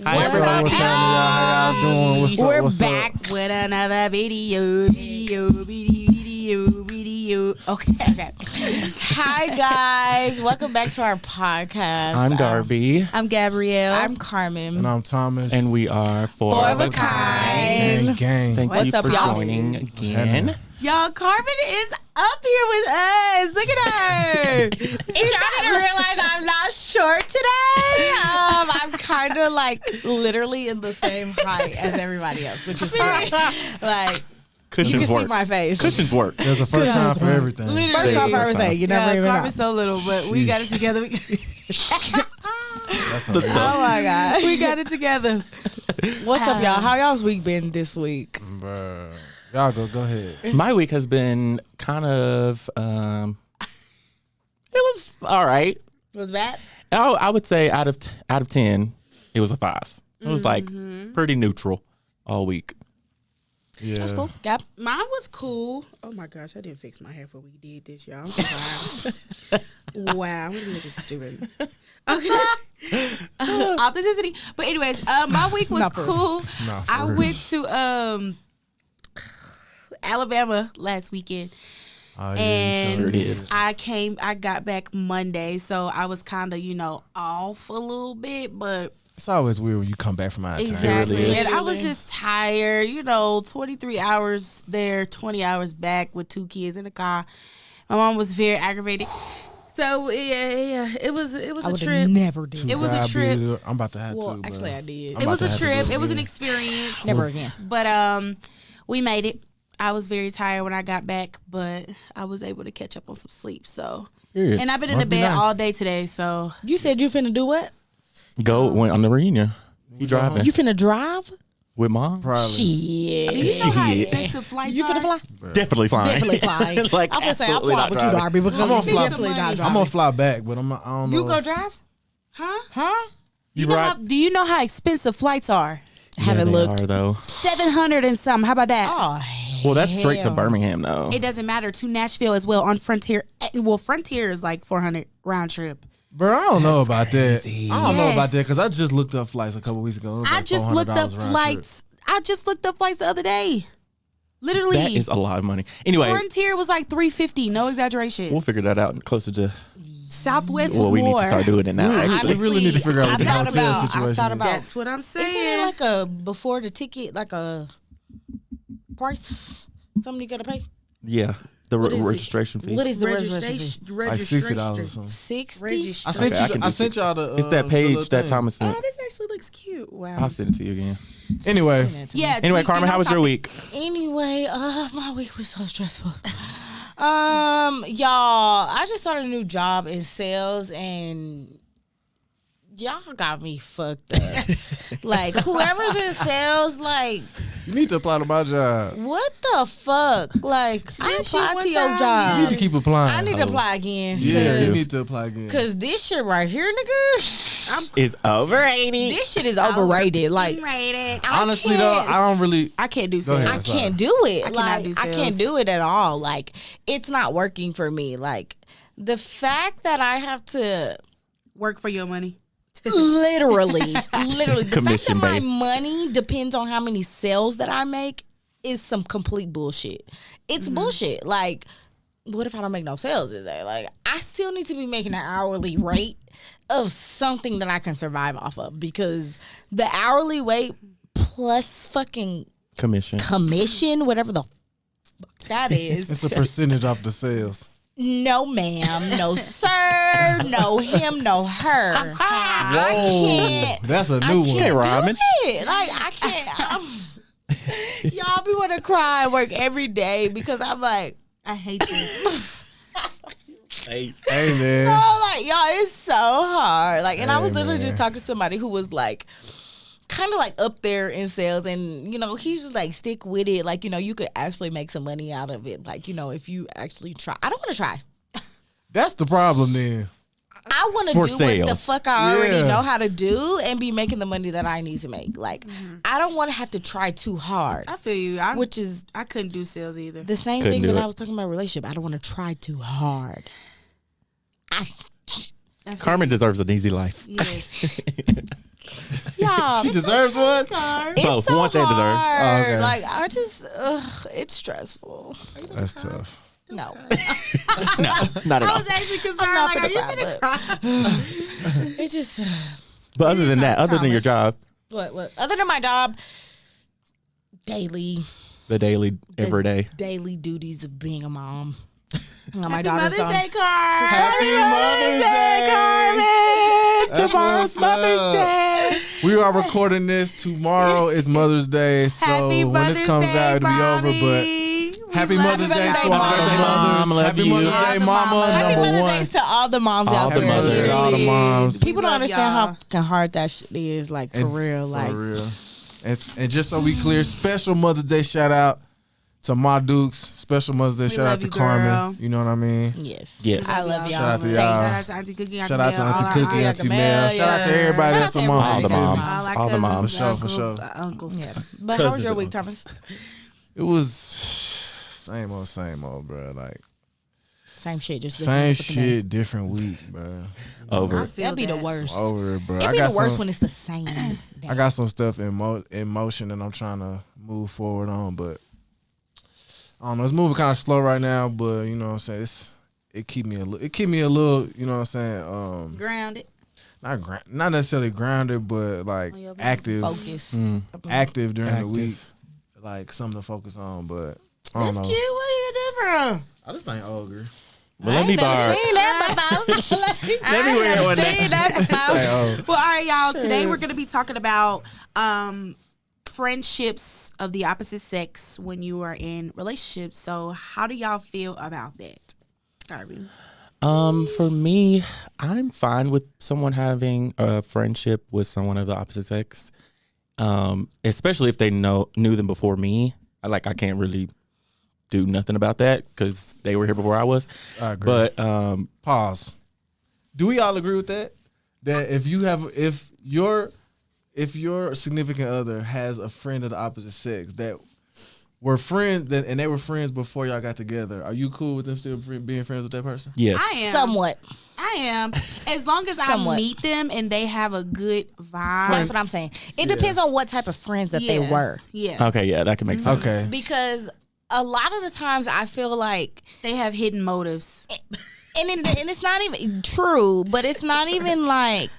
Hi, What's everyone. up, What's happening, y'all? How y'all doing? What's up? We're What's back up? with another video. Okay. Hi, guys. Welcome back to our podcast. I'm Darby. I'm Gabrielle. I'm Carmen. And I'm Thomas. And we are Four of a Gang, kind. gang. Thank What's you up, for y'all? joining again. Y'all, Carmen is up here with us. Look at her. She's trying to realize I'm not short today. I'm kind of like literally in the same height as everybody else, which is great. Like, you Cushions can work. see my face. Cushions work. There's a first time for everything. Literally. First off, everything. You never even know. Carmen's so little, but we got it together. That's The Oh my God. We got it together. What's up, y'all? How y'all's week been this week? Bruh. Y'all go ahead. My week has been kind of, it was all right. Was bad? I would say out of 10, it was a 5. It was like pretty neutral all week. Yeah. That's cool. Gab? Mine was cool. Oh my gosh, I didn't fix my hair before we did this, y'all. I'm so tired. Wow, what a nigga stupid. Okay. Authenticity. But anyways, my week was Not for cool. Nah, for I real. went to Alabama last weekend. Oh, And sure did. I got back Monday, so I was kind of, off a little bit, but It's always weird when you come back from out of town. exactly. really is. And I was just tired, 23 hours there, 20 hours back with 2 kids in the car. My mom was very aggravated. So yeah, it was I a would trip. have never did. It was a trip. I'm about to have Well, to. actually, I did. I'm It about was to a have to trip. do it It was an again. experience. Never again. But we made it. I was very tired when I got back, but I was able to catch up on some sleep. So, Period. and I've been in Must the be bed nice. all day today. So You said you finna do what? Went on the reunion. You driving You finna drive? with mom? Probably. Shit. do you know how Shit. expensive flights You are? finna fly? Definitely flying. Definitely fly. Like, I'm gonna say I'll absolutely fly not with you, driving. Darby, because I'm gonna I'm fly. definitely not I'm driving. I'm gonna fly back, but I don't know. You gonna drive? Huh? Huh? You know ride? how, do you know how expensive flights are? Haven't they looked. are, though. 700 and something. How about that? Oh, Well, that's straight to hell. Birmingham, though. It doesn't matter. To Nashville as well on Frontier. Well, Frontier is like 400 round trip. Bro, I don't know about crazy. that. I don't know about Yes. that because I just looked up flights a couple weeks ago. It was I like just looked up $400 round flights. I just looked up flights the other day. Literally. That is a lot of money. Anyway, Frontier was like 350. No exaggeration. we'll figure that out closer to. Southwest Well, was we need more. to start doing it now. trip. Actually, We really need to figure out what the I hotel situation thought is. about. That's what I'm Isn't it saying. like a before the ticket, like a price? Something you gotta pay? yeah, the What is it? registration fee. What is the registration fee? Like $60 or something. 60? I sent Okay, I you. can I do sent 60. y'all the. It's that the page little that thing. Thomas sent. Oh, this actually looks cute. Wow. I'll send it to you again. Anyway, Yeah. Anyway, we- Carmen, get how on was your topic. week? Anyway, my week was so stressful. Y'all, I just started a new job in sales and y'all got me fucked up. Like, whoever's in sales, like, you need to apply to my job. what the fuck? Like, I Didn't she applied one to your time? job. You need to keep applying. I need to apply again. Yeah, you Yes. need to apply again. Cause this shit right here, nigga, Is overrated. this shit is overrated. Like, Rated. Honestly though, I don't really. I can't do Go sales. ahead. I Sorry. can't do it. I cannot do I can't sales. do it at all. Like, it's not working for me. Like, the fact that I have to Work for your money. literally, the fact that Commission my based. money depends on how many sales that I make is some complete bullshit. It's bullshit. Like, what if I don't make no sales today? Like, I still need to be making an hourly rate of something that I can survive off of, because the hourly rate plus fucking Commission. commission, whatever the fuck that is. It's a percentage off the sales. No, ma'am. No, sir. No, him. No, her. I can't. That's a I new one. Hey, can't Robin. do it. Like, I can't. Y'all be want to cry at work every day because I'm like, I hate this. Hey man. oh, like, y'all, it's so hard. Like, and I was Hey, literally man. just talking to somebody who was like, kind of like up there in sales, and he's just like, stick with it. Like, you could actually make some money out of it. Like, if you actually try. I don't want to try. That's the problem then. I want to For do what the sales. fuck I already Yeah. know how to do and be making the money that I need to make. Like, I don't want to have to try too hard, I feel you. which is I couldn't do sales either. the same Couldn't thing do that it. I was talking about relationship. I don't want to try too hard. I feel Carmen you. deserves an easy life. Yes. y'all. She deserves one. It's Both, so wants and deserves. hard. Oh, okay. Like I just, it's stressful. That's tough. No, No, not at I all. was actually concerned. I'm not Like, are you gonna gonna cry, cry? it just. But other than that, other than your Thomas. job, What? Other than my job, daily the daily, every day. daily duties of being a mom. My Happy daughter's Mother's on. Day, Carmen. Happy Mother's Day, Carmen! That's Tomorrow's what's up. Mother's Day. We are recording this. Tomorrow is Mother's Day. So Happy when Mother's this comes Day, out, it'll be over. Bobby. But We happy love Mother's you. Day Mother's to Day, our Mom. mothers. Love Happy you. Mother's All Day, the Mama. mamas. Happy Number Mother's one. Day to all the moms All out the there. mothers. Literally. All the moms. People don't love understand y'all. how fucking hard that shit is. Like for real. Like For real. And just so we clear, special Mother's Day shout out to my Dukes. Special Mother's Day shout love out to you, Carmen. girl. You know what I mean? yes, Yes. I love y'all. Shout out to y'all. Shout out to Auntie Cookie, Shout out to Auntie Cookie, Auntie Auntie Mel. Shout out to everybody Shout that's out a to mom. All the everybody moms. that's a All our All the cousins, moms. For sure, for uncles, sure. uncles. Yeah. But how was Cousins your of week, them. Thomas? It was same old, bro. Like Same shit, just same different with the name. shit, different week, bro. Over. I it. feel That'd be the that. worst. Over it, bro. It'd I be got the worst some. when it's the same. I got some stuff in motion that I'm trying to move forward on, but I don't know. It's moving kind of slow right now, but you know what I'm saying. It keep me a little. You know what I'm saying. Grounded. Not necessarily grounded, but like On your active, Focus. active during the Active. week. Like something to focus on, but I don't That's know. cute. What are you different? I just think ogre. Well, let me borrow. Seen that before. Let me wear it one day. Seen that before. Like, oh, Well, all right, y'all. Today we're gonna be talking about friendships of the opposite sex when you are in relationships. So, how do y'all feel about that, Darby? For me, I'm fine with someone having a friendship with someone of the opposite sex. Especially if they knew them before me. I can't really do nothing about that because they were here before I was. I agree. But Pause. Do we all agree with that? That if your significant other has a friend of the opposite sex that were friends and they were friends before y'all got together, are you cool with them still being friends with that person? yes, I am. Somewhat. I am. As long as I Somewhat. meet them and they have a good vibe. That's what I'm saying. It depends on what type of friends that they Yeah. were. Yeah. Okay, yeah, that can make sense. Okay. Because a lot of the times I feel like, They have hidden motives. and it's not even true, but it's not even like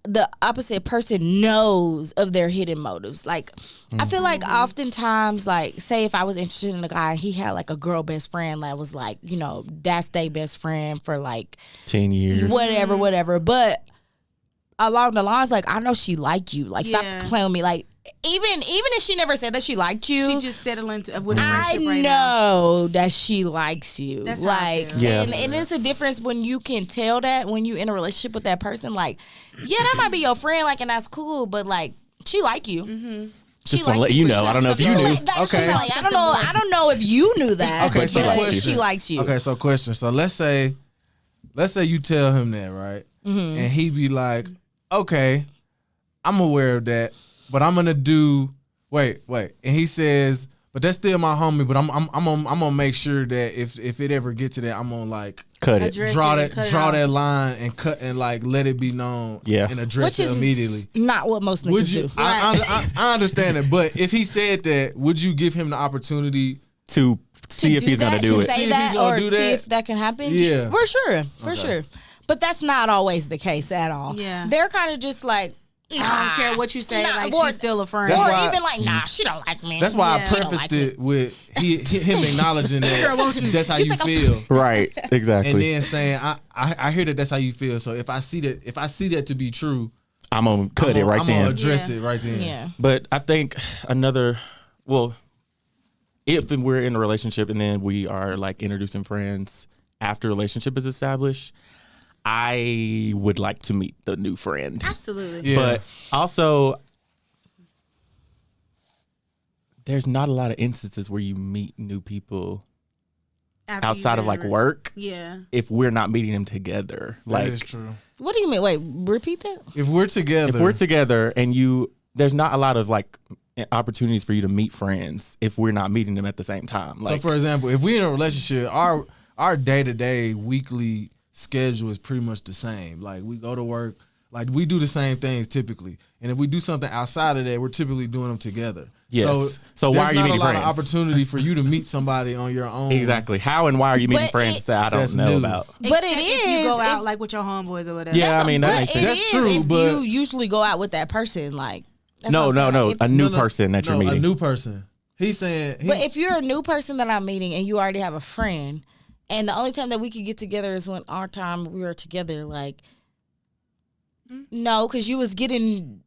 the opposite person knows of their hidden motives. Like I feel like oftentimes, like say if I was interested in a guy and he had like a girl best friend that was like, you know, that's their best friend for like 10 years. whatever. But along the lines, like I know she like you. Like Yeah. stop playing with me. Like even if she never said that she liked you, She just settling with a I friendship right now. know that she likes you. That's how I like, feel. Yeah. and it's a difference when you can tell that when you in a relationship with that person. Like, yeah, that might be your friend, like, and that's cool, but like, she like you. Mm-hmm. Just want to let you know. I don't know if you knew. Okay. I don't know if you knew that. Okay, but so question. she likes you. Okay, so question. So let's say you tell him that, right? Mm-hmm. And he be like, okay, I'm aware of that, but I'm gonna do wait. And he says, but that's still my homie, but I'm gonna make sure that if it ever get to that, I'm gonna like Cut it. Address draw it, that cut it draw out. that line and cut and like let it be known Yeah. and address Which it is immediately. not what most Would niggas you? do. I understand it, but if he said that, would you give him the opportunity? To see if he's going to do to it. See say if that he's gonna or do see that? if that can happen. Yeah. For sure. But that's not always the case at all. Yeah. They're kind of just like, I don't care what you say. Nah, like or- she's still a friend. That's or why- even like, nah, she don't like me. That's why Yeah. I prefaced it with him acknowledging that that's how you think I'm- feel, Right, exactly. and then saying I hear that that's how you feel. So if I see that to be true, I'm going to cut it right I'm then. gonna address Yeah. it right then. Yeah. But I think if we're in a relationship and then we are like introducing friends after relationship is established, I would like to meet the new friend. Absolutely. Yeah. But also, there's not a lot of instances where you meet new people After you've outside of been like in a- work Yeah. if we're not meeting them together. That Like is true. What do you mean? Wait, repeat that? If we're together, if we're together and there's not a lot of like opportunities for you to meet friends if we're not meeting them at the same time. Like, so for example, if we're in a relationship, our day-to-day weekly schedule is pretty much the same. Like we go to work, Like we do the same things typically, and if we do something outside of that, we're typically doing them together. Yes. So why are you meeting There's not a lot friends? of opportunity for you to meet somebody on your own. Exactly. How and why are you meeting But friends that I don't That's know new. about? But Except it if you go is out if- like with your homeboys or whatever. Yeah, I mean, that but makes it sense. That's is true, if but- you usually go out with that person, like that's No, what I'm saying. Like, if- a new person that you're a meeting. new person. He's saying, But if you're a new person that I'm meeting and you already have a friend, and the only time that we could get together is when our time we were together, like, no, because you was getting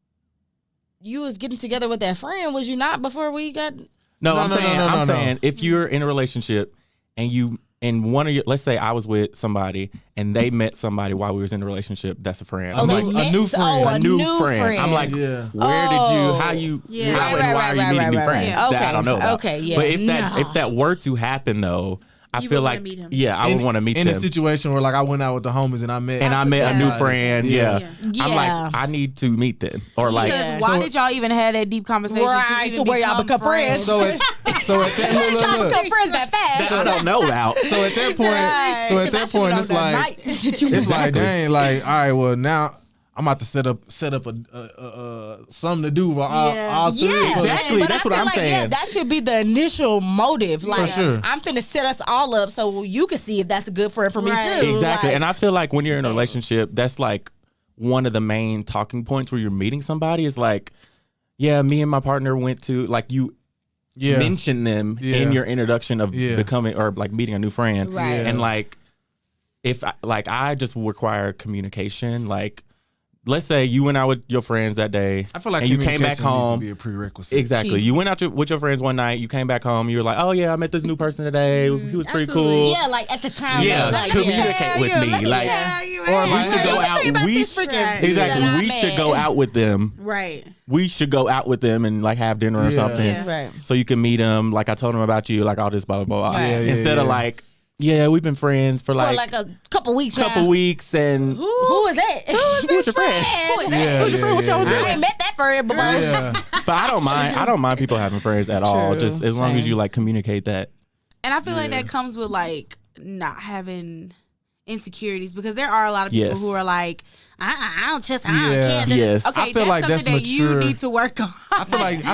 together with that friend, was you not? Before we got No, No, I'm no, saying, no, no, I'm no. saying, if you're in a relationship and you and one of your, let's say I was with somebody and they met somebody while we was in a relationship, that's a friend. Oh, I'm they like, met- a new friend. Oh, a new friend. I'm like, Yeah. where did you? Oh. How you? Yeah. How and why are you meeting new friends? Yeah. That I don't know about. Okay, yeah. But if No. that were to happen though, I You feel would wanna like meet him. yeah, I would want to meet in them. a situation where like I went out with the homies and I met And I met a new Yeah. friend. Yeah. Yeah. I'm like, I need to meet them. Or like, Because Yeah. why So- did y'all even have that deep conversation Right, to to where y'all become friends. so at that y'all look, become friends that fast. that I don't know about. so at that point, so at that point it's like it's like dang, like all right, well now I'm about to set up a something to do for all three of us. Exactly. But That's I what feel I'm like, saying. Yeah, that should be the initial motive. Like, sure. I'm finna set us all up so you can see if that's a good friend for me Right. too. Exactly. Like, And I feel like when you're in a relationship, that's like one of the main talking points where you're meeting somebody is like, yeah, me and my partner went to, like, you Yeah. mention them Yeah. in your introduction of Yeah. becoming or like meeting a new friend. Right. Yeah. And like, if I just require communication, like, let's say you went out with your friends that day I feel like and you came back communication needs to home. be a prerequisite. Exactly. You went out with your friends one night. You came back home. You were like, "Oh yeah, I met this new person today. He was pretty absolutely. cool." yeah, like at the time. Yeah, like, communicate with me. Like, Or we like, should go out. We should, exactly. that I We should met. go out with them. Right. We should go out with them and like have dinner or Yeah. something. Yeah. Right. So you can meet them. Like I told them about you. Like all this blah blah blah. Right. Yeah, yeah, Instead of yeah. like, yeah, we've been friends for For like like a couple weeks. couple now. weeks and Who is that? who's your friend? Who is that? Yeah, Who's your friend? What y'all yeah, I doing? ain't met that friend before. Yeah. But I don't mind. I don't mind people having friends at all. True. Just as long as Same. you like communicate that. And I feel like that comes with like not having insecurities because there are a lot of people Yes. who are like, I don't trust, I don't Yeah. care. Yes. Okay, I feel that's like something that's that you mature. need to work on. I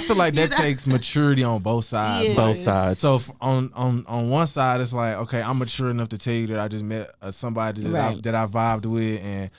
feel like that takes maturity on both sides. Yeah. Both sides. So on one side, it's like, okay, I'm mature enough to tell you that I just met somebody that Right. I vibed with, and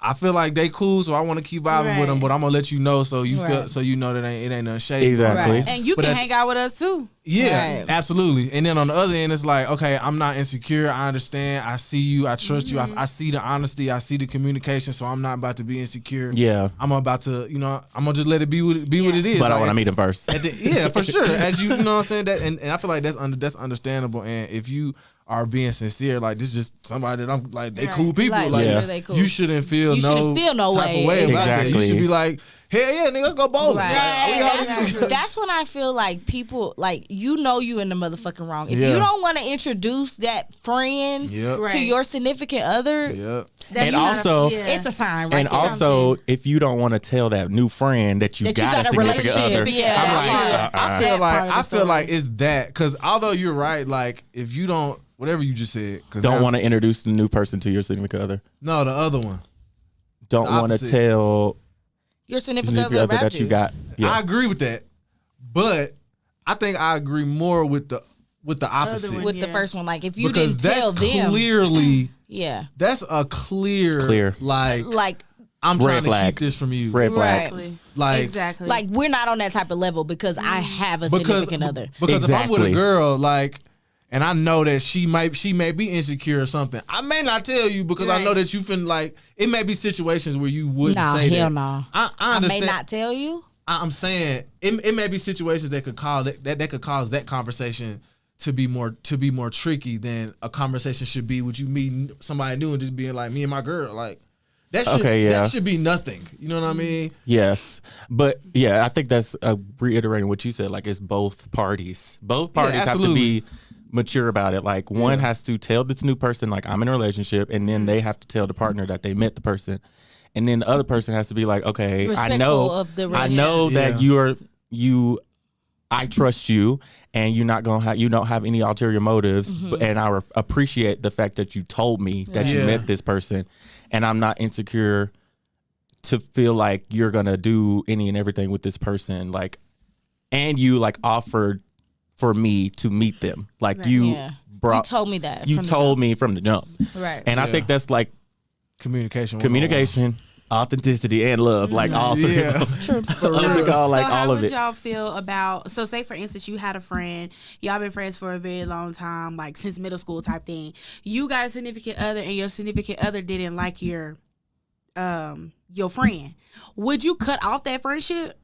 I feel like they cool, so I want to keep vibing with them. Right. but I'm gonna let you know so you feel Right. so you know that it ain't nothing shady. Exactly. Right. And you But can at- hang out with us too. Yeah, Right. absolutely. And then on the other end, it's like, okay, I'm not insecure. I understand. I see you. I trust you. I see the honesty. I see the communication. So I'm not about to be insecure. Yeah. I'm about to, I'm gonna just let it be what it is. But I Like, want to meet him first. yeah, for sure. As you know what I'm saying? That and I feel like that's understandable. And if you are being sincere, like this is just somebody that I'm like, they Right. cool people. Like, Like, yeah. they cool. you shouldn't feel You shouldn't feel no type way. of way about that. You Exactly. should be like, hell yeah, nigga, let's go bowling. Right. Like, we all And just- that's when I feel like people, like, you in the motherfucking wrong. If Yeah. you don't want to introduce that friend Yep. to Right. your significant other, Yep. That's And not- also- yeah. it's a sign right And there. also, if you don't want to tell that new friend that you That you got a got a significant relationship, other, yeah. I'm like, Yeah. I That feel part like of the I feel story. like it's that because although you're right, like if you don't whatever you just said, cause don't now- want to introduce the new person to your significant other. No, the other one. Don't The want to opposite. tell your significant significant other other about that you got. Yeah. I agree with that, but I think I agree more with the opposite one. with the Yeah. first one. Like, if you because didn't tell that's them, clearly yeah, that's a clear like I'm Red trying to flag. keep this from you. Red flag. Exactly. Like exactly. like we're not on that type of level because I have a significant other. Because if I'm with a Exactly. girl, like, and I know that she may be insecure or something, I may not tell you because I know Right. that you finna like. It may be situations where you wouldn't Nah, say hell that. no. I I may understand. not tell you. I'm saying it may be situations that could cause that could cause that conversation to be more tricky than a conversation should be with you meeting somebody new and just being like me and my girl like. That should, Okay, yeah. that should be nothing. You know what I mean? Yes, but yeah, I think that's reiterating what you said. Like, it's both parties. Both parties have to absolutely. be mature about it. Like, one has to tell this new person, like, I'm in a relationship, and then they have to tell the partner that they met the person, and then the other person has to be like, okay, Respectful of the I know relationship. that I trust you, and you don't have any ulterior motives, and I appreciate the fact that you told me that you Yeah. met this person, and I'm not insecure to feel like you're gonna do any and everything with this person, like, and you like offered for me to meet them, like you brought, you told me that. You told me from the jump, right? And I think that's like communication, authenticity, and love, like all three. Yeah. True. How all of would it. y'all feel about? So, say for instance, you had a friend, y'all been friends for a very long time, like since middle school type thing. You got a significant other, and your significant other didn't like your friend. Would you cut off that friendship?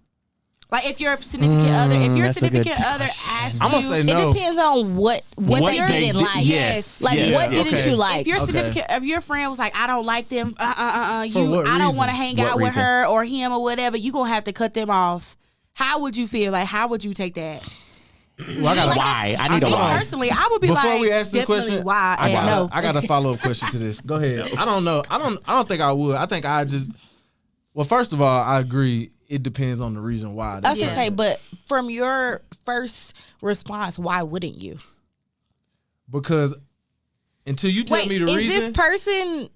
Like if your significant other asked I'm you, gonna say no. It depends on what they didn't like. Yes. Like what didn't you like? If your significant, if your friend was like, I don't like them, I don't want to hang out with reason? her or him or whatever, you gonna have to cut them off. How would you feel? Like how would you take that? Well, I got why? I need a why. Personally, I would be Before like, we ask this definitely question, why? I got a follow up question to this. Go ahead. I don't know. I don't think I would. I think I just. Well, first of all, I agree. It depends on the reason why. I was gonna say, but from your first response, why wouldn't you? Because until you tell me the reason, is this person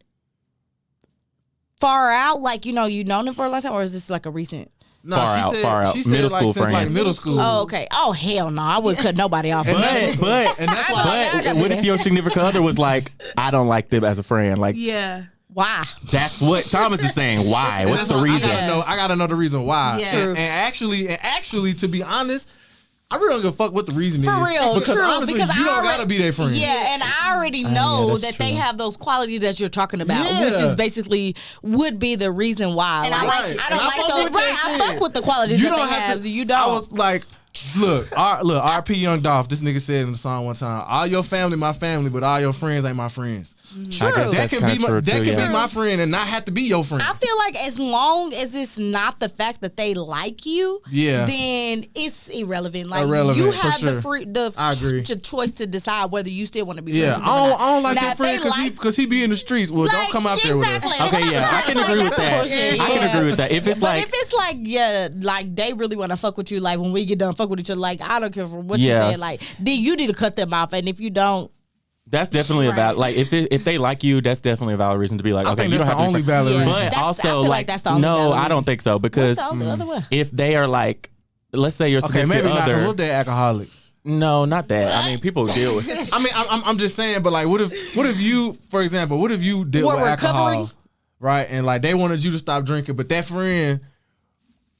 far out? Like you known him for a long time, or is this like a recent? No, far out. She said Middle like school since friend. like middle school. Oh, okay. Oh, hell no. I wouldn't cut nobody off. But that's why. But what if your significant other was like, I don't like them as a friend? Like, yeah. Why? That's what Thomas is saying. Why? What's the reason? I gotta know the reason why. Yeah. True. And actually, to be honest, I really don't give a fuck what the reason is. For real, because true. honestly, Because you I don't already, gotta be their friend. Yeah, and I already know that's that they true. have those qualities that you're talking about, Yeah. which is basically would be the reason why. And like, Right. I And don't I like fuck those. with Right, that I shit. fuck with the qualities that they have. You don't. I was like, look, RP Young Dolph. This nigga said in the song one time, all your family my family, but all your friends ain't my friends. True. I guess That that's can kind be of true that too. can Yeah. be my friend and not have to be your friend. I feel like as long as it's not the fact that they like you, Yeah. then it's irrelevant. Like Irrelevant, you for have sure. I agree. the choice to decide whether you still want to be Yeah, friends with them or not. I don't like Now, that if they friend because he be in the streets. Well, don't like, come out there with us. exactly. Okay, yeah, I can agree with that. Bullshit. I can Yeah. agree with that. If it's But like, if it's like, yeah, like they really want to fuck with you, like when we get done fuck with each other, like I don't care for what you Yeah. say, like then you need to cut them off, and if you don't, that's definitely a valid. Like if they like you, that's definitely a valid reason to be like, I okay, think you don't that's have the to only be valid Yeah. reason. But That's I also, feel like, like that's the only no, valid I reason. don't think so because what's the other way? if they are like, let's say your Okay, significant maybe not. 'Cause other. what they alcoholic? No, not that. I mean, people deal with it. I mean, I'm just saying, but like, what if you, for example, what if you deal We're with alcohol, recovering? right? And like they wanted you to stop drinking, but that friend,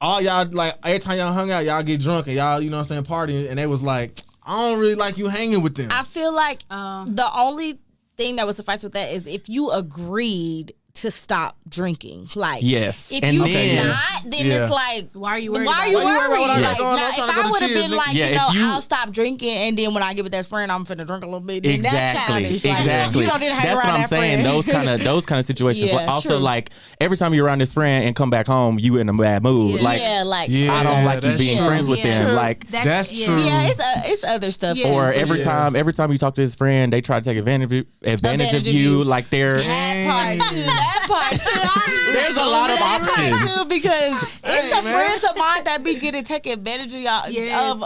all y'all like every time y'all hung out, y'all get drunk and y'all, you know what I'm saying, partying, and they was like, I don't really like you hanging with them. I feel like the only thing that would suffice with that is if you agreed to stop drinking. Like, Yes. if And you then- did not, then Yeah. it's like, Why are you worried? why are about you it? worried about what I worried? got Like, going on? now, I'm trying to if go I to would have Cheers, been nigga. like, Yeah, if you- I'll stop drinking, and then when I get with that friend, I'm finna drink a little bit. Then that's Exactly. childish. Like, Exactly. you don't need to hang That's what around I'm that saying. friend. Those kind of situations. Yeah, Like, also, true. like every time you're around this friend and come back home, you in a bad mood. Yeah. Like, yeah, like Yeah. I don't like you that's being true. friends with Yeah. them. True. Like, That's true. Yeah, it's other stuff. Yeah. too, or for every sure. time you talk to this friend, they try to take advantage of you. Like they're That part too. That part too. There's a lot of That part options. too, because it's some man. friends of mine that be getting taken advantage of y'all Yes. of.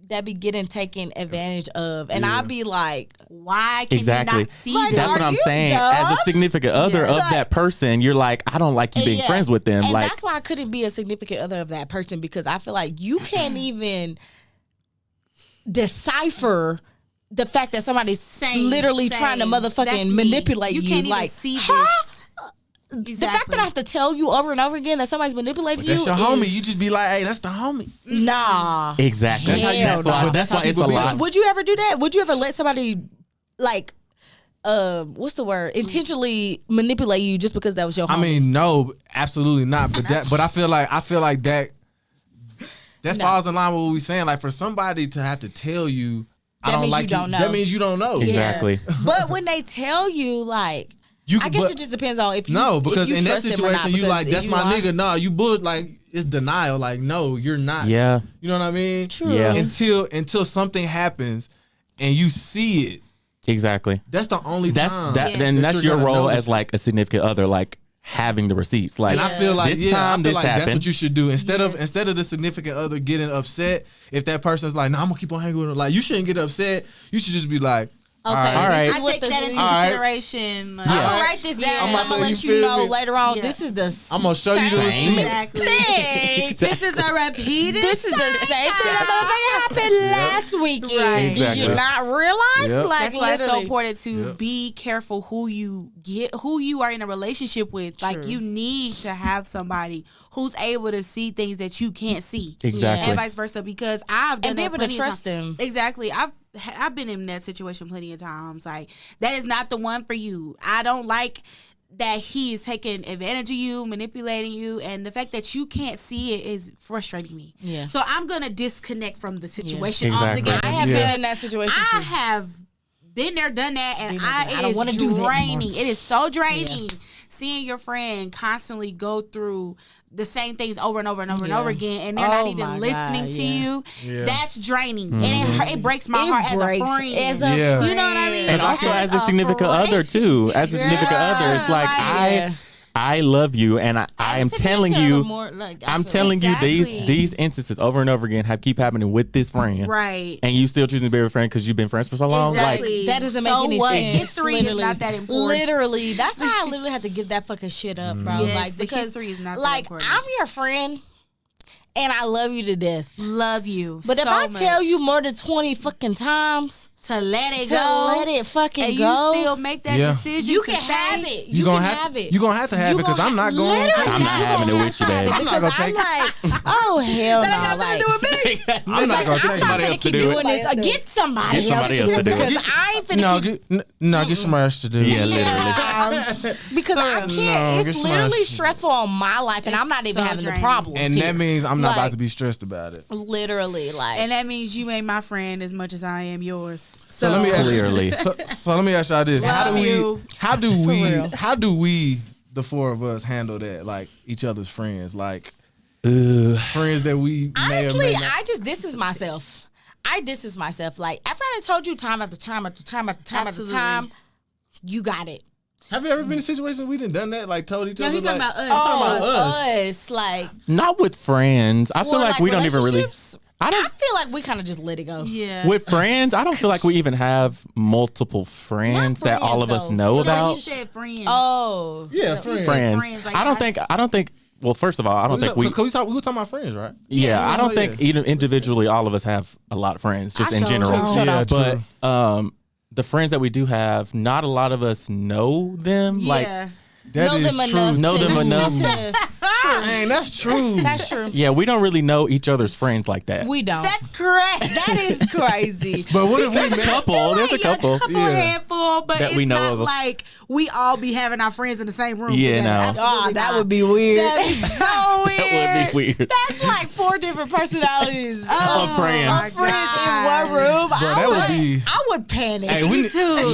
That be getting taken advantage of, and I'll be like, Why can Exactly. you not see Like, That's that? what I'm you saying. dumb? As a significant other Yeah. of that person, you're like, I don't like you being yeah. friends with them. And Like, that's why I couldn't be a significant other of that person, because I feel like you can't even decipher the fact that somebody's literally trying to That's motherfucking me. manipulate you. You can't like, even see huh? this. The fact that I have to tell you over and over again that somebody's manipulating That's you your homie. is- You just be like, hey, that's the homie. Nah. exactly. That's how you- That's why. no. That's why it's a people be. lot. Would you ever do that? Would you ever let somebody, like, what's the word? Intentionally manipulate you just because that was your homie? I mean, no, absolutely not. But I feel like that No. falls in line with what we saying. Like for somebody to have to tell you, I That don't means like you don't know. That means you don't know. Exactly. But when they tell you, like, You, I guess but- it just depends on if you no, because if you in that trust them or not, situation, you because like if that's you my are- nigga. Nah, you bull like it's denial. Like no, you're not. Yeah. You know what I mean? True. Yeah. Until something happens and you see it. Exactly. That's the only That's time. that. Yes. Then that that's you're your gonna role notice as like a significant other, like having the receipts. Like And I feel like this time I feel this like that's happened. what you should do instead of the significant other getting upset. If that person's like, "No, I'm gonna keep on hanging with her," like you shouldn't get upset. You should just be like, Okay, All right. I take that into consideration. Like, I'm gonna write this down. I'm and I'm gonna let you know later on. Yeah. This is the I'm gonna show you the receipt. Exactly. thing. This is a repeated. This is the same thing that motherfucker happened last weekend. Right. Did you Exactly. not realize? Yep. Like That's why it's so literally. important to Yep. be careful who you get, who you are in a relationship with. Like, you need to have somebody who's able to see things that you can't see, Exactly. and vice versa. Because I've done And be that able to plenty of trust times. them. Exactly. I've been in that situation plenty of times. Like, that is not the one for you. I don't like that he is taking advantage of you, manipulating you, and the fact that you can't see it is frustrating me. Yeah. So I'm gonna disconnect from the situation Exactly. altogether. I have Yeah. been in that situation I too. have been there, done that, and I it don't is wanna do that draining. anymore. It is so draining seeing your friend constantly go through the same things over and over and over and over again, and they're not Oh even my listening God, to yeah. you. Yeah. That's draining, and it breaks my heart as a friend. As a Yeah. friend. You know what I mean? And also as a significant other too. As a significant other, it's like Yeah. I love you, and I am telling you, I'm telling you Exactly. these instances over and over again keep happening with this friend, Right. and you still choosing to be a friend because you've been friends for so long. Exactly. That doesn't make So any what? sense. History is not that important. Literally, that's why I literally had to give that fucking shit up, bro. Yes, like the because history is not that like important. I'm your friend, and I love you to death. Love you, But if so I tell much. you more than 20 fucking times to let it to go, let it fucking and go, you still make that Yeah. decision, you to can stay, have it. You gonna can have it. You gonna have to have You it because gonna I'm not going. literally, I'm not you having gonna it with you, have to have babe. it I'm not because gonna I'm like, oh hell That no, ain't got nothing like, to do with me. I'm not gonna I'm take not somebody gonna else to keep do doing it. this. Get somebody, Get somebody else to do it. because I ain't finna No, keep get somebody else to do. Yeah, literally. because I can't. No, it's get somebody literally else to- stressful on my life, and It's I'm not even so having the draining. problems. And here. that means I'm not Like, about to be stressed about it. literally, like, And that means you ain't my friend as much as I am yours. So let me ask you. Clearly. So let me ask y'all this: How Love you. do we, the four of us, handle that? Like each other's friends, like friends that we may or honestly, may not. I just distance myself. I distance myself. Like after I done told you time after time after time after time Absolutely. after time, you got it. Have you ever been in situations we done that? Like told each No, other. he's talking like, about us. talking about us. Like Not with friends. I feel or, like we don't even really. relationships, I I don't. feel like we kind of just let it go. Yeah. With friends, I don't feel like we even have multiple friends that all of us though. know Like, Like about. you said, friends. Oh, Yeah, You friends. said Friends. like, I don't think. Well, first of all, I don't think we. we were talking about friends, right? Yeah, I don't so, think yeah. even individually all of us have a lot of friends, just in general. Yeah, But true. the friends that we do have, not a lot of us know them. Like, Yeah. That know is them true. enough. know to- them enough. Dang, that's true. That's true. Yeah, we don't really know each other's friends like that. We don't. That's correct. That is crazy. But what if we There's a met? couple. There's a Yeah, couple. Yeah. handful, but That it's we know not of. like we all be having our friends in the same room. Yeah, together. no. Absolutely that not. would be weird. That'd be so weird. That would be weird. That's like 4 different personalities Of friends. of friends in one room. Bro, that would be. I would panic. Hey,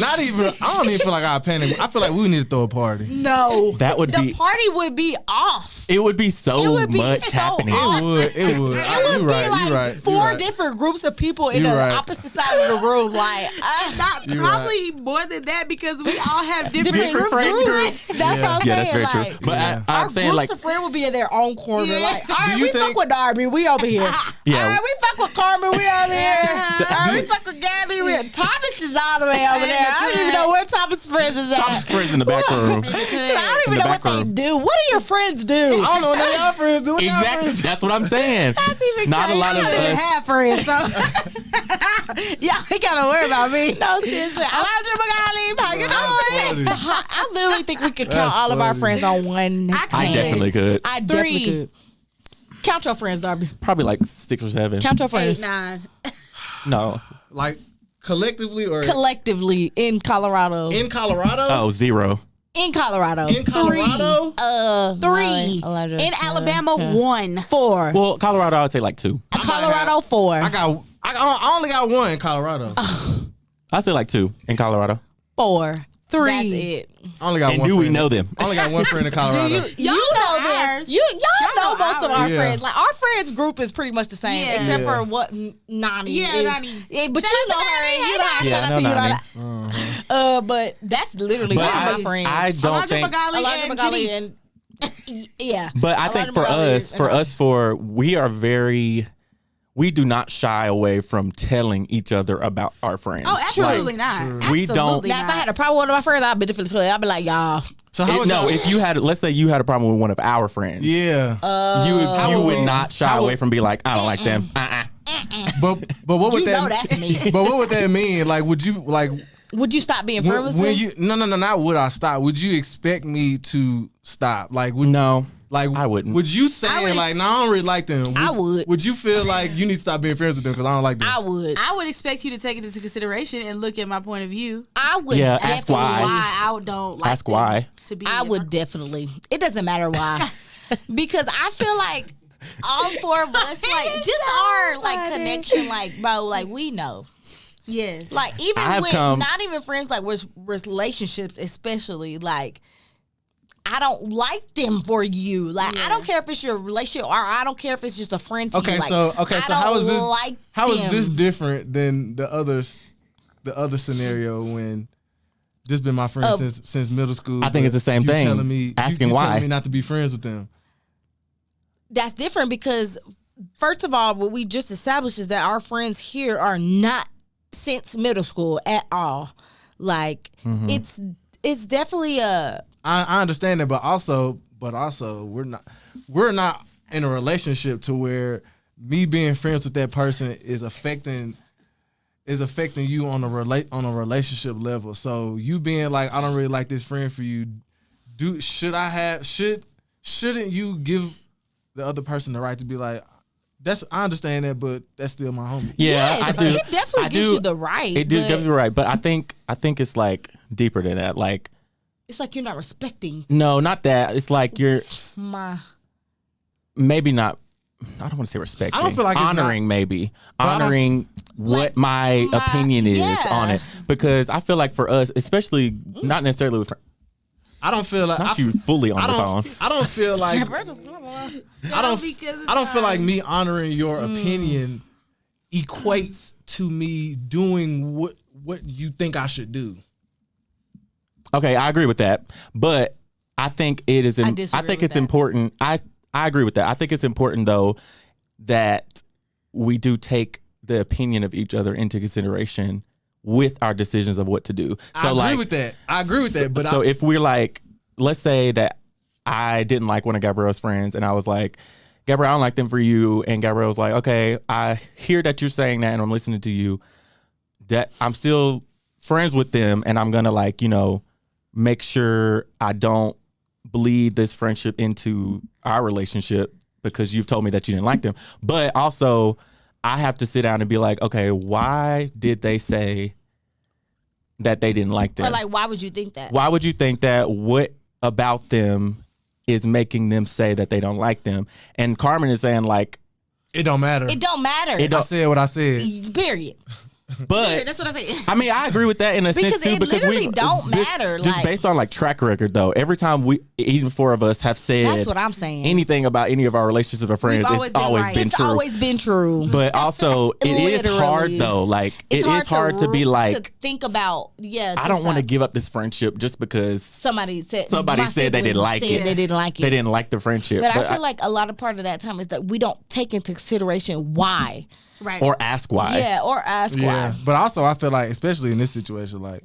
not even. I don't even feel like I panic. I feel like we need to throw a party. no, That would the be. party would be off. It would be so It would be much so happening. off. It would. It would You be right. like You right. 4 You right. different groups of people in You the right. opposite side of the room. Like Not You're probably more than that because we all have different Different friend groups. That's what I'm Yeah, saying. that's very like, true. But Yeah. I'm our saying groups like, of friends would be in their own corner. Yeah. Like, all right, Do you we think- fuck with Darby, we over here. Yeah. All right, we fuck with Carmen, we over here. All right, Do- we fuck with Gabby, Thomas is all the way over there. I don't even know where Thomas' friends is at. Thomas' friends in the back room. 'Cause I don't In even the know what back they room. do. What do your friends do? I don't know what y'all friends do. What y'all Exactly. friends do? That's what I'm saying. That's even Not a crazy. lot of I don't even us. have friends, so y'all ain't gotta worry about me. No, seriously. Elijah McGolley, how you doing? I literally think we could count That's all of our funny. friends on one. I hand. definitely could. I definitely 3. could. Count your friends, Darby. Probably like 6 or 7. Count your 8, friends 9. No. Like collectively or collectively in Colorado. in Colorado? Oh, 0. In Colorado. In Colorado? 3. Elijah. In Alabama, 1. 4. Well, Colorado, I would say like 2. Colorado 4. I only got one in Colorado. I'd say like 2 in Colorado. 4. 3. That's it. I only got And one. do we friend. know them? I only got one friend in Colorado. You know them. ours. Y'all know most of our Yeah. friends. Like our friends group is pretty much the same, Yeah. except Yeah. for what Nani. Yeah, is. Nani. Yeah, but Shout you out know to her. Nani. You know her. Yeah, Shout I out know to you. Nani. But that's literally But all my friends. I don't Elijah think. Magali Elijah and Magali Janice. and yeah. But I think Elijah for Magali us, and- we are very. we do not shy away from telling each other about our friends. Oh, absolutely not. We don't- Absolutely Now, if I not. had a problem with one of my friends, I'd be different. I'd be like, y'all. So how would No, y'all- if you had, let's say you had a problem with one of our friends, yeah. you would not shy how would- away from be like, I don't like them. but what would You that know that's me. But what would that mean? Like, would you like Would you stop being friends with when them? you no not would I stop? Would you expect me to stop? Like would No, like I wouldn't. Would you I say would like no, I don't really like them? I would. Would you feel like you need to stop being friends with them because I don't like them? I would. I would expect you to take it into consideration and look at my point of view. I would Yeah, definitely. ask why. Why I don't like Ask them why. to be. I in would your definitely. It doesn't matter why. Because I feel like all four of us, like, just our, like, connection, like, bro, like, we know. circle. Yes. Like, even I have with, come- not even friends, like, with relationships, especially, like, I don't like them for you. Like, I don't care if it's your relationship or I don't care if it's just a friend to Okay, you. Like, so I how is don't this like how is them. this different than the other scenario when this been my friend since middle school? I think it's but the same you thing. Telling me, Asking you why. telling me not to be friends with them. That's different because, first of all, what we just established is that our friends here are not since middle school at all. Like, it's definitely a... I understand that, but also we're not in a relationship to where me being friends with that person is affecting you on a relationship level. So you being like, I don't really like this friend for you. Shouldn't you give the other person the right to be like, I understand that, but that's still my homie. Yeah, Yes, I do. it definitely I gives do. you the right. It but gives you the right, but I think it's like deeper than that. Like, it's like you're not respecting no, not that. It's like you're my... maybe not. I don't want to say respecting. I don't feel like it's honoring, maybe I don't- honoring what Like, my opinion is yeah. on it, because I feel like for us, especially not necessarily with. I don't feel like Not you fully on the phone. I don't feel like I don't feel like me honoring your opinion equates to me doing what you think I should do. Okay, I agree with that, but I think it is. I disagree think with it's that. important. I agree with that. I think it's important though that we do take the opinion of each other into consideration with our decisions of what to do. So I agree with that. I agree with that. But so if we're like, let's say that I didn't like one of Gabrielle's friends, and I was like, Gabrielle, I don't like them for you, and Gabrielle was like, okay, I hear that you're saying that, and I'm listening to you. That I'm still friends with them, and I'm gonna like, make sure I don't bleed this friendship into our relationship because you've told me that you didn't like them. But also, I have to sit down and be like, okay, why did they say that they didn't like them? Or like, why would you think that? Why would you think that? What about them is making them say that they don't like them? And Carmen is saying like, it don't matter. It don't matter. I said what I said. Period. but That's what I say. I mean, I agree with that in a Because sense too. it Because literally we don't matter, Just like- based on like track record though. Every time even four of us have said That's what I'm saying. anything about any of our relationships or friends, always it's been always right. been It's true. always been true. But also, it is Literally. hard though. Like It's it is hard to be like, to think about. Yeah, I don't want to give up this friendship just because Somebody said somebody my said they didn't siblings like said it. They didn't like it. they didn't like the friendship. But I feel like a lot of part of that time is that we don't take into consideration why. Right. or ask why. Yeah, or ask Yeah, why. but also I feel like, especially in this situation, like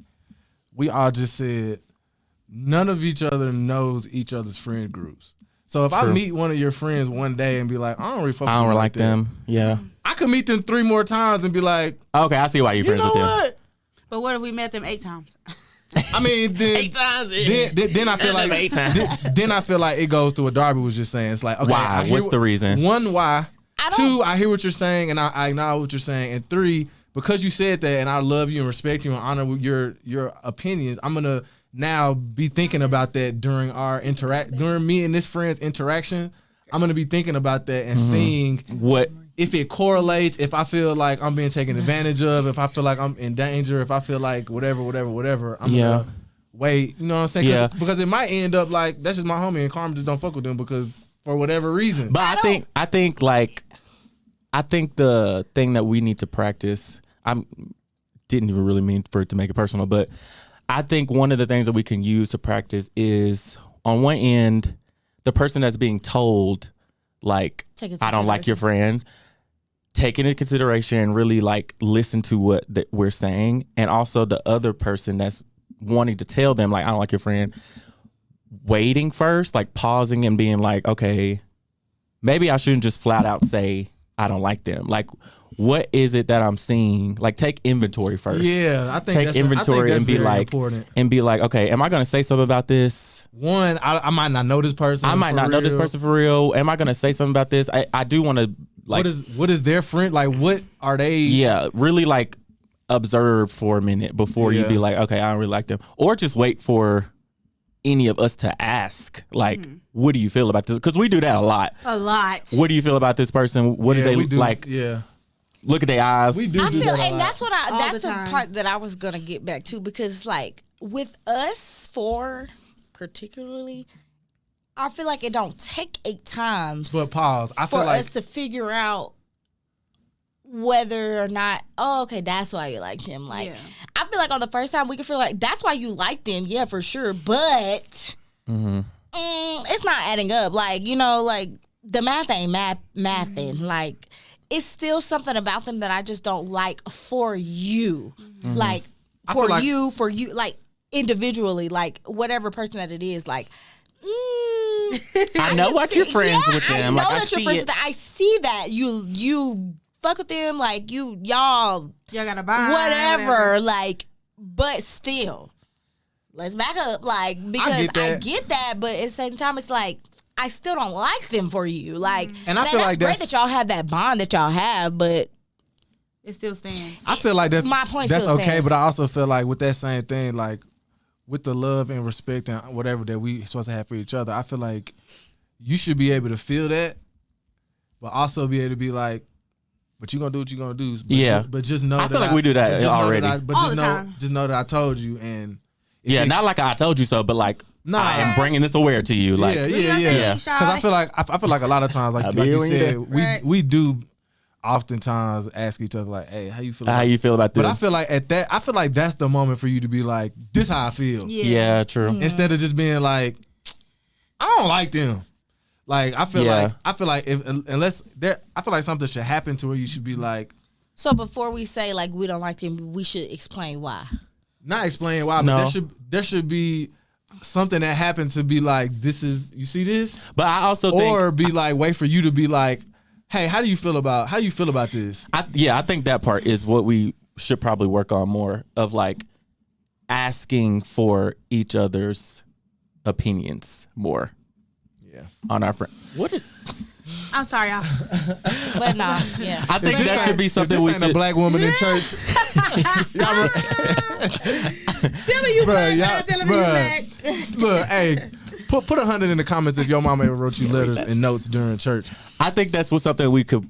we all just said, none of each other knows each other's friend groups. So if I True. meet one of your friends one day and be like, I don't really fuck I with don't you like that, them. Yeah. I could meet them 3 more times and be like, Okay, I see why you're you friends know with them. what? But what if we met them 8 times? I mean, then then I feel like 8 times. then I feel like it goes to what Darby was just saying. It's like, okay, Why? I hear What's the reason? 1, why? I don't- 2, I hear what you're saying and I acknowledge what you're saying. And 3, because you said that and I love you and respect you and honor your opinions, I'm gonna now be thinking about that during during me and this friend's interaction. I'm gonna be thinking about that and seeing What? if it correlates, if I feel like I'm being taken advantage of, if I feel like I'm in danger, if I feel like whatever, I'm Yeah. gonna wait. You know what I'm saying? Yeah. Because it might end up like that's just my homie and Carmen just don't fuck with them because for whatever reason. But I think the thing that we need to practice, didn't even really mean for it to make it personal, but I think one of the things that we can use to practice is on one end, the person that's being told, like, Take it to I don't like your friend, take into consideration and really like listen to what we're saying, and also the other person that's wanting to tell them like I don't like your friend, waiting first, like pausing and being like, okay, maybe I shouldn't just flat out say I don't like them. Like, what is it that I'm seeing? Like, take inventory first. Yeah, I think take inventory and be like, important. Okay, am I going to say something about this? One, I might not know this person. I might not know this person for real. Am I going to say something about this? I do want to like. What is their friend like? What are they? Yeah, really like observe for a minute before you be like, okay, I don't really like them, or just wait for any of us to ask, like, what do you feel about this? Because we do that a lot. What do you feel about this person? What do they like? Yeah. Look at their eyes. We do. I feel, that and that's what that's the time. part that I was gonna get back to, because like with us four particularly, I feel like it don't take 8 times. But pause. I for feel like us to figure out whether or not, oh, okay, that's why you like him. Like, I feel like on the first time we can feel like that's why you like them, yeah, for sure. But it's not adding up. Like, you know, like the math ain't mathing. Like, it's still something about them that I just don't like for you. Like, for you, like individually, like whatever person that it is, like. I know what you're friends with them. I know like, that you're friends with them. I see that you fuck with them, like y'all gotta buy whatever, like, but still, let's back up, like, because I get that, but at the same time, it's like I still don't like them for you, like, and I feel that's like great that y'all have that bond that y'all have, but it still stands. I feel like that's my point. That's still okay, stands. but I also feel like with that same thing, like with the love and respect and whatever that we supposed to have for each other, I feel like you should be able to feel that, but also be able to be like, but you gonna do what you gonna do. But but just know I feel like we do that already. Just know that I told you, and not like I told you so, but like I am bringing this aware to you. Like, yeah. Because I feel like a lot of times, like you said, we do oftentimes ask each other like, hey, how you feel? How you feel about this? But I feel like that's the moment for you to be like, this how I feel. Yeah, true. Instead of just being like, I don't like them. Like I feel like I feel like something should happen to where you should be like. So before we say like we don't like them, we should explain why. Not explain why, but there should be something that happened to be like, this is, you see this? But I also think be like, wait for you to be like, hey, how you feel about this? I think that part is what we should probably work on more, of like asking for each other's opinions more. Yeah. On our friend. I'm sorry, y'all. But nah, yeah. I think that should be something we should. A black woman in church. Tell me you black, not telling me you black. Look, hey, put 100 in the comments if your mama ever wrote you letters and notes during church. I think that's something we could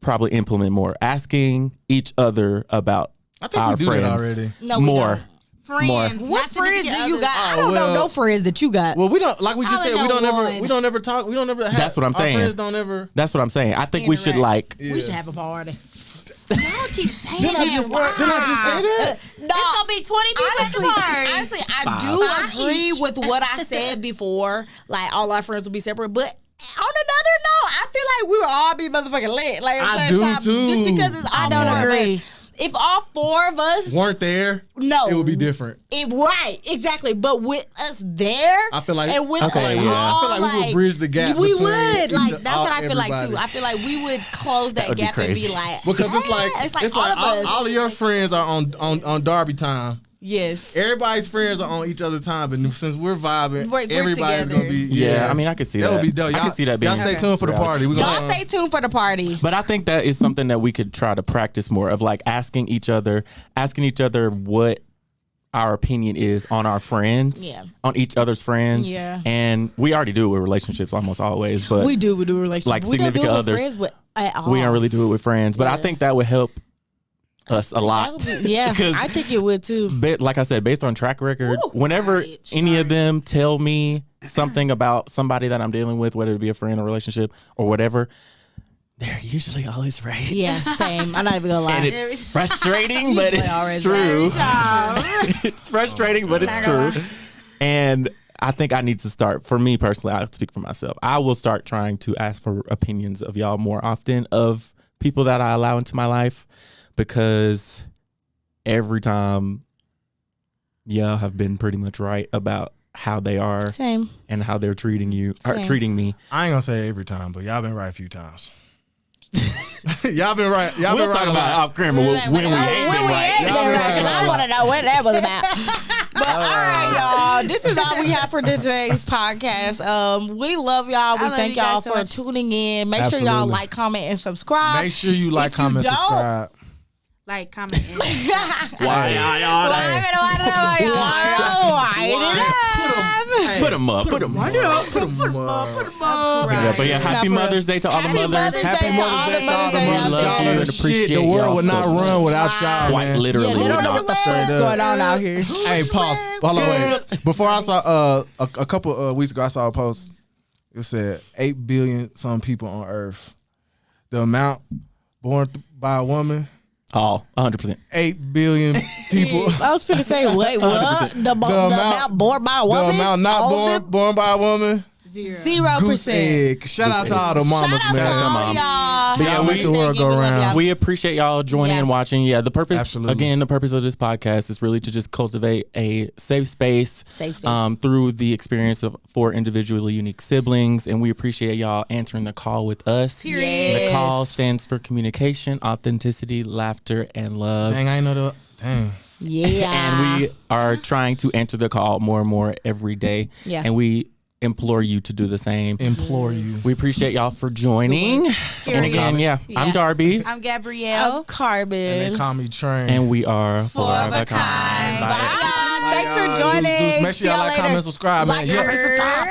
probably implement more. Asking each other about our friends. I think we do that already. No, we more. Don't. Friends. What friends do you got? I don't know no friends that you got. Well, we don't, like we just said, we don't ever talk. We don't ever have. That's what I'm saying. Our friends don't ever. That's what I'm saying. I think we should like. We should have a party. Y'all keep saying Didn't I just say that? No, it's gonna be 20 people at the party. Honestly, I do agree with what I said before. Like, all our friends will be separate, but on another note, I feel like we will all be motherfucking lit. Like, at the same time, too. Just because it's all don't agree. If all 4 of us weren't there, it would be different. Right, exactly. But with us there, I feel like, and with us all, I feel like we would bridge the gap. We would. Like, that's what I feel like too. I feel like we would close that gap and be like, because it's like all of your friends are on Darby time. Yes. Everybody's friends are on each other's time, and since we're vibing, we're everybody's together. gonna be. Yeah, I mean, I can see that. That would be dope. I can see that being. Y'all stay tuned for the party. Y'all stay tuned for the party. But I think that is something that we could try to practice more, of like asking each other what our opinion is on our friends, on each other's friends. Yeah. And we already do it with relationships almost always, but we do relationships. Like we significant don't do it others. with friends with, at all. We don't really do it with friends, but I think that would help us a lot. I think it would too. Like I said, based on track record, whenever any of them tell me something about somebody that I'm dealing with, whether it be a friend or relationship or whatever, they're usually always right. Yeah, same. I'm not even gonna lie. And it's frustrating, but it's true. It's frustrating, but it's true. And I think I need to start, for me personally, I'll speak for myself. I will start trying to ask for opinions of y'all more often, of people that I allow into my life, because every time y'all have been pretty much right about how they are Same. and how they're treating you or Same. treating me. I ain't gonna say every time, but y'all been right a few times. Y'all been right. Y'all We'll been talk right about off camera when we ain't been right. Y'all been right. Because I want to know what that was about. But all right, y'all. This is all we have for today's podcast. We love y'all. We love thank you y'all guys so for much. tuning in. Make sure y'all Absolutely. like, comment, and subscribe. Make sure you like, If you comment, don't- subscribe. Like, comment, and Why Put them up. Put them up. Yeah, but yeah, happy for real. Mother's Day to all the Happy mothers. Mother's Day to all the mothers We out love there. you and appreciate The world y'all would not so run much. without y'all, Quite man. literally. Yeah, they don't know would what the not. fuck's Straight up. going on out here. Hey, Paul. Hold on, wait. Before I saw a couple weeks ago, I saw a post. It said 8 billion some people on Earth. The amount born by a woman, Oh, 100%. 8 billion people. I was finna say, wait, what? The amount born by a The woman? amount not Older? born by a woman. 0%. Goose egg. Shout out to all the mamas, Shout out to man. all moms. y'all. But yeah, Happy we- the world Mother's Day go again. We love round. y'all. We appreciate y'all joining Yeah. and watching. Yeah, the purpose, Absolutely. again, the purpose of this podcast is really to just cultivate a safe space, Safe space. through the experience of 4 individually unique siblings. And we appreciate y'all answering the call with us. Yes. The call stands for communication, authenticity, laughter, and love. Dang, I ain't know that. Dang. Yeah. And we are trying to answer the call more and more every day. Yeah. And we implore you to do the same. Implore you. We appreciate y'all for joining. And again, Yeah. I'm Darby. I'm Gabrielle. I'm Carmen. And they call me Train. And we are Four of a kind. Bye, y'all. Thanks for Deuce, joining. deuce. Make See sure y'all y'all like, later. comment, subscribe, man. Like, Yeah. comment, subscribe.